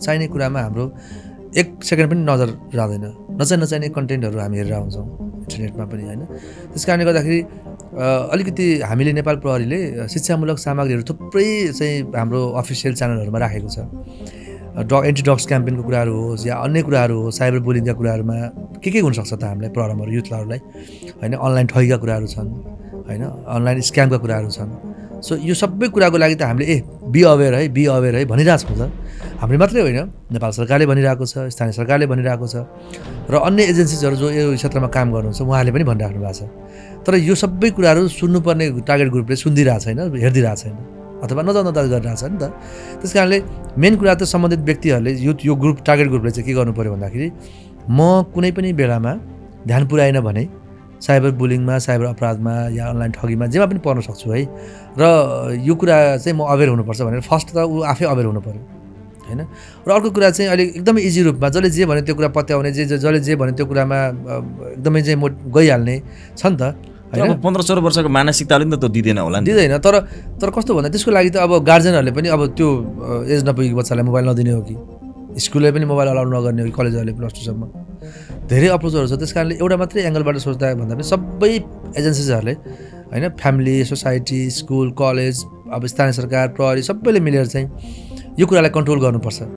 चाहिने कुरामा हाम्रो 1 सेकेन्ड पनि नजर जाँदैन। नचाहिने कन्टेन्टहरू हामी हेरेर आउँछौँ इन्टरनेटमा पनि होइन। त्यस कारणले गर्दाखेरि अलिकति हामीले नेपाल प्रहरीले शिक्षामूलक सामग्रीहरू थुप्रै चाहिँ हाम्रो अफिसियल च्यानलहरूमा राखेको छ। एन्टी ड्रग्स क्याम्पेनको कुराहरू होस् या अन्य कुराहरू होस्, साइबर बुलिङका कुराहरूमा के हुनसक्छ त हामीलाई प्रब्लमहरू युथहरूलाई होइन। अनलाइन ठगीका कुराहरू छन् होइन, अनलाइन स्क्यामका कुराहरू छन्। सो यो सबै कुराको लागि त हामीले बी अवेयर है भनिरहेको छौँ त। हामीले मात्रै होइन, नेपाल सरकारले भनिरहेको छ, स्थानीय सरकारले भनिरहेको छ र अन्य एजेन्सिजहरू जो यो क्षेत्रमा काम गर्नुहुन्छ उहाँहरूले पनि भनिराख्नु भएको छ। तर यो सबै कुराहरू सुन्नुपर्ने टार्गेट ग्रुपले सुनिदिरहेको छैन, हेरिदिरहेको छैन अथवा नजर गरिरहेको छ नि त। त्यस कारणले मेन कुरा त सम्बन्धित व्यक्तिहरूले यो ग्रुप टार्गेट ग्रुपले चाहिँ के गर्नु पऱ्यो भन्दाखेरि म कुनै पनि बेलामा ध्यान पुर्याएन भने साइबर बुलिङमा, साइबर अपराधमा या अनलाइन ठगीमा जेमा पनि पर्न सक्छु है। र यो कुरा चाहिँ म अवेर हुनुपर्छ भनेर फर्स्ट त ऊ आफै अवेर हुनु पऱ्यो होइन। र अर्को कुरा चाहिँ अहिले एकदमै इजी रूपमा जसले जे भने त्यो कुरा पत्याउने, जसले जे भने त्यो कुरामा एकदमै चाहिँ म गइहाल्ने छ नि त होइन। 15-16 वर्षको मानसिकताले नि त त्यो दिँदैन होला नि। दिँदैन, तर कस्तो भन्दा त्यसको लागि त अब गार्जेनहरूले पनि अब त्यो एज नपुगेको बच्चालाई मोबाइल नदिने हो कि, स्कुलले पनि मोबाइल अलाउ नगर्ने हो कि, कलेजहरूले +2 सम्म धेरै अप्रोचहरू छ। त्यस कारणले एउटा मात्रै एङ्गलबाट सोच्दा भन्दा पनि सबै एजेन्सिजहरूले होइन, फ्यामिली, सोसाइटी, स्कुल, कलेज, अब स्थानीय सरकार, प्रहरी सबैले मिलेर चाहिँ यो कुरालाई कन्ट्रोल गर्नुपर्छ।